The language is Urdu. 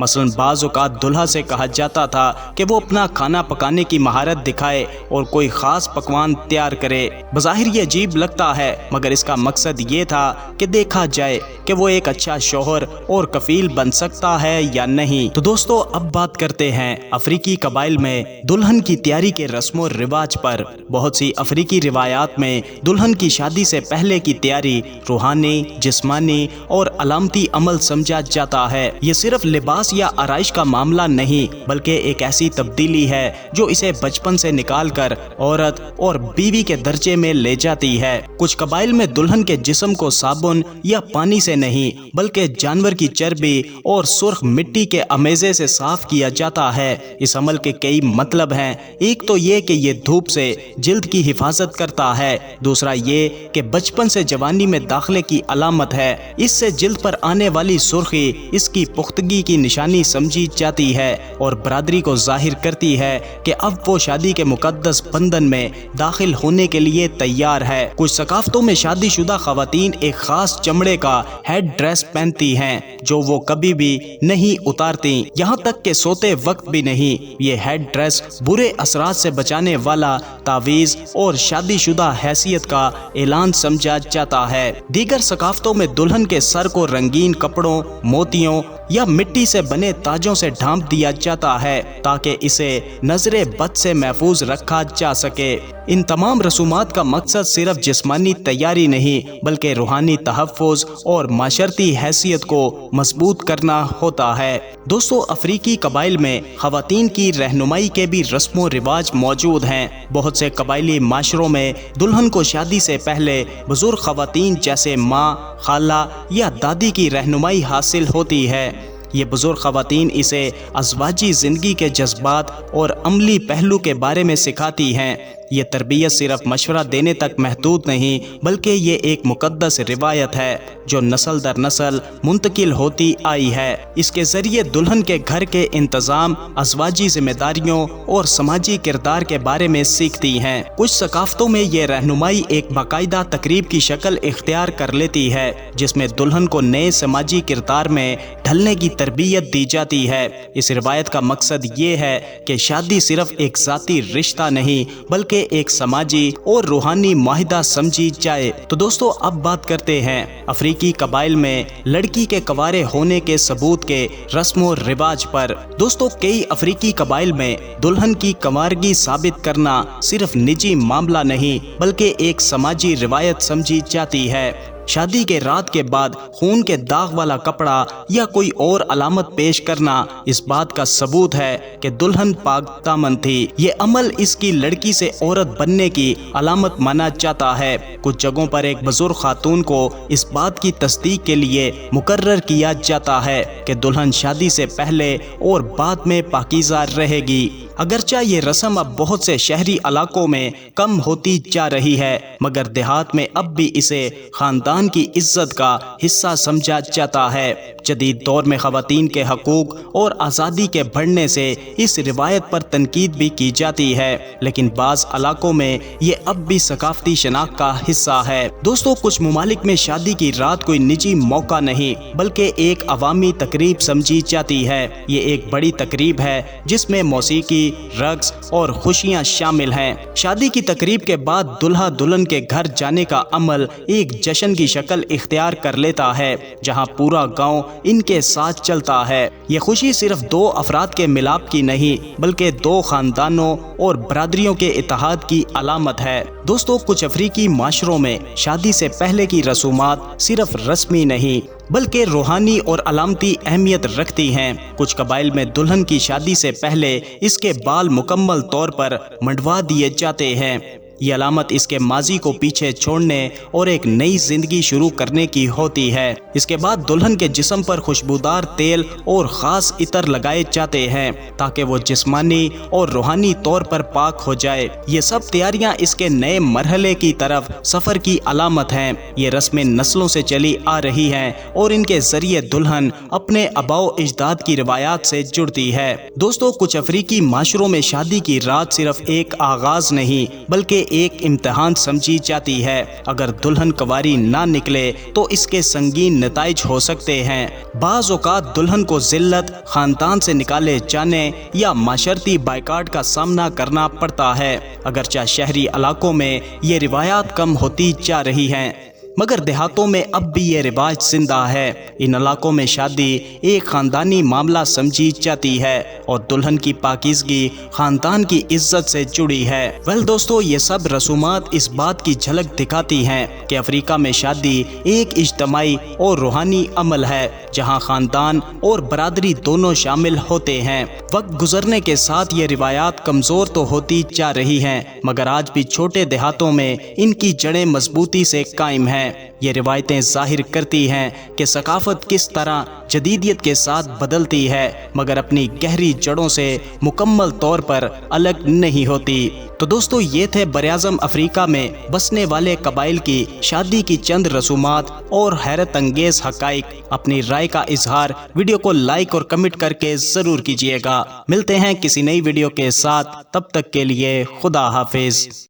مثلا بعض اوقات دلہا سے کہا جاتا تھا کہ وہ اپنا کھانا پکانے کی مہارت دکھائے اور کوئی خاص پکوان تیار کرے۔ بظاہر یہ عجیب لگتا ہے مگر اس کا مقصد یہ تھا کہ دیکھا جائے کہ وہ ایک اچھا شوہر اور کفیل بن سکتا ہے یا نہیں۔ تو دوستو اب بات کرتے ہیں افریقی قبائل میں دلہن کی تیاری کے رسم و رواج پر۔ بہت سی افریقی روایات میں دلہن کی شادی سے پہلے کی تیاری روحانی، جسمانی اور علامتی عمل سمجھا جاتا ہے۔ یہ صرف لباس یا آرائش کا معاملہ نہیں بلکہ ایک ایسی تبدیلی ہے جو اسے بچپن سے نکال کر عورت اور بیوی کے درجے میں لے جاتی ہے۔ کچھ قبائل میں دلہن کے جسم کو صابن یا پانی سے نہیں بلکہ جانور کی چربی اور سرخ مٹی کے امیزے سے صاف کیا جاتا ہے۔ اس عمل کے کئی مطلب ہیں۔ ایک تو یہ کہ یہ دھوپ سے جلد کی حفاظت کرتا ہے، دوسرا یہ کہ بچپن سے جوانی میں داخلے کی علامت ہے۔ اس سے جلد پر آنے والی سرخی اس کی پختگی کی نشانی سمجھی جاتی ہے اور برادری کو ظاہر کرتی ہے کہ اب وہ شادی کے مقدس بندھن میں داخل ہونے کے لیے تیار ہے۔ کچھ ثقافتوں میں شادی شدہ خواتین ایک خاص چمڑے کا ہیڈ ڈریس پہنتی ہیں جو وہ کبھی بھی نہیں اتارتی، یہاں تک کہ سوتے وقت بھی نہیں۔ یہ ہیڈ ڈریس برے اثرات سے بچانے والا تعویذ اور شادی شدہ حیثیت کا اعلان سمجھا جاتا ہے۔ دیگر ثقافتوں میں دلہن کے سر کو رنگین کپڑوں، موتیوں یا مٹی سے بنے تاجوں سے ڈھانپ دیا جاتا ہے تاکہ اسے نظر بد سے محفوظ رکھا جا سکے۔ ان تمام رسومات کا مقصد صرف جسمانی تیاری نہیں بلکہ روحانی تحفظ اور معاشرتی حیثیت کو مضبوط کرنا ہوتا ہے۔ دوستو افریقی قبائل میں خواتین کی رہنمائی کے بھی رسم و رواج موجود ہیں۔ بہت سے قبائلی معاشروں میں دلہن کو شادی سے پہلے بزرگ خواتین جیسے ماں، خالہ یا دادی کی رہنمائی حاصل ہوتی ہے۔ یہ بزرگ خواتین اسے ازواجی زندگی کے جذبات اور عملی پہلو کے بارے میں سکھاتی ہیں۔ یہ تربیت صرف مشورہ دینے تک محدود نہیں بلکہ یہ ایک مقدس روایت ہے جو نسل در نسل منتقل ہوتی آئی ہے۔ اس کے ذریعے دلہن کے گھر کے انتظام، ازواجی ذمہ داریوں اور سماجی کردار کے بارے میں سیکھتی ہیں۔ کچھ ثقافتوں میں یہ رہنمائی ایک باقاعدہ تقریب کی شکل اختیار کر لیتی ہے جس میں دلہن کو نئے سماجی کردار میں ڈھلنے کی تربیت دی جاتی ہے۔ اس روایت کا مقصد یہ ہے کہ شادی صرف ایک ذاتی رشتہ نہیں بلکہ ایک سماجی اور روحانی معاہدہ سمجھی جائے۔ تو دوستو اب بات کرتے ہیں افریقی قبائل میں لڑکی کے کنوارے ہونے کے ثبوت کے رسم و رواج پر۔ دوستو کئی افریقی قبائل میں دلہن کی کنوارگی ثابت کرنا صرف نجی معاملہ نہیں بلکہ ایک سماجی روایت سمجھی جاتی ہے۔ شادی کے رات کے بعد خون کے داغ والا کپڑا یا کوئی اور علامت پیش کرنا اس بات کا ثبوت ہے کہ دلہن پاک دامن تھی۔ یہ عمل اس کی لڑکی سے عورت بننے کی علامت مانا جاتا ہے۔ کچھ جگہوں پر ایک بزرگ خاتون کو اس بات کی تصدیق کے لیے مقرر کیا جاتا ہے کہ دلہن شادی سے پہلے اور بعد میں پاکیزہ رہے گی۔ اگرچہ یہ رسم اب بہت سے شہری علاقوں میں کم ہوتی جا رہی ہے مگر دیہات میں اب بھی اسے خاندان کی عزت کا حصہ سمجھا جاتا ہے۔ جدید دور میں خواتین کے حقوق اور آزادی کے بڑھنے سے اس روایت پر تنقید بھی کی جاتی ہے لیکن بعض علاقوں میں یہ اب بھی ثقافتی شناخت کا حصہ ہے۔ دوستو کچھ ممالک میں شادی کی رات کوئی نجی موقع نہیں بلکہ ایک عوامی تقریب سمجھی جاتی ہے۔ یہ ایک بڑی تقریب ہے جس میں موسیقی، رقص اور خوشیاں شامل ہیں۔ شادی کی تقریب کے بعد دلہا دلہن کے گھر جانے کا عمل ایک جشن کی شکل اختیار کر لیتا ہے جہاں پورا گاؤں ان کے ساتھ چلتا ہے۔ یہ خوشی صرف دو افراد کے ملاپ کی نہیں بلکہ دو خاندانوں اور برادریوں کے اتحاد کی علامت ہے۔ دوستو کچھ افریقی معاشروں میں شادی سے پہلے کی رسومات صرف رسمی نہیں بلکہ روحانی اور علامتی اہمیت رکھتی ہیں۔ کچھ قبائل میں دلہن کی شادی سے پہلے اس کے بال مکمل طور پر منڈوا دیے جاتے ہیں۔ یہ علامت اس کے ماضی کو پیچھے چھوڑنے اور ایک نئی زندگی شروع کرنے کی ہوتی ہے۔ اس کے بعد دلہن کے جسم پر خوشبودار تیل اور خاص عطر لگائے جاتے ہیں تاکہ وہ جسمانی اور روحانی طور پر پاک ہو جائے۔ یہ سب تیاریاں اس کے نئے مرحلے کی طرف سفر کی علامت ہیں۔ یہ رسمیں نسلوں سے چلی آ رہی ہیں اور ان کے ذریعے دلہن اپنے آباء و اجداد کی روایات سے جڑتی ہے۔ دوستو کچھ افریقی معاشروں میں شادی کی رات صرف ایک آغاز نہیں بلکہ ایک امتحان سمجھی جاتی ہے۔ اگر دلہن کنواری نہ نکلے تو اس کے سنگین نتائج ہو سکتے ہیں۔ بعض اوقات دلہن کو ذلت، خاندان سے نکالے جانے یا معاشرتی بائیکاٹ کا سامنا کرنا پڑتا ہے۔ اگرچہ شہری علاقوں میں یہ روایات کم ہوتی جا رہی ہیں، مگر دیہاتوں میں اب بھی یہ رواج زندہ ہے۔ ان علاقوں میں شادی ایک خاندانی معاملہ سمجھی جاتی ہے اور دلہن کی پاکیزگی خاندان کی عزت سے جڑی ہے۔ دوستو، یہ سب رسومات اس بات کی جھلک دکھاتی ہیں کہ افریقہ میں شادی ایک اجتماعی اور روحانی عمل ہے جہاں خاندان اور برادری دونوں شامل ہوتے ہیں۔ وقت گزرنے کے ساتھ یہ روایات کمزور تو ہوتی جا رہی ہیں، مگر آج بھی چھوٹے دیہاتوں میں ان کی جڑیں مضبوطی سے قائم ہیں۔ یہ روایتیں ظاہر کرتی ہیں کہ ثقافت کس طرح جدیدیت کے ساتھ بدلتی ہے، مگر اپنی گہری جڑوں سے مکمل طور پر الگ نہیں ہوتی۔ تو دوستو، یہ تھے براعظم افریقہ میں بسنے والے قبائل کی شادی کی چند رسومات اور حیرت انگیز حقائق۔ اپنی رائے کا اظہار ویڈیو کو لائک اور کمنٹ کر کے ضرور کیجیے گا۔ ملتے ہیں کسی نئی ویڈیو کے ساتھ، تب تک کے لیے خدا حافظ۔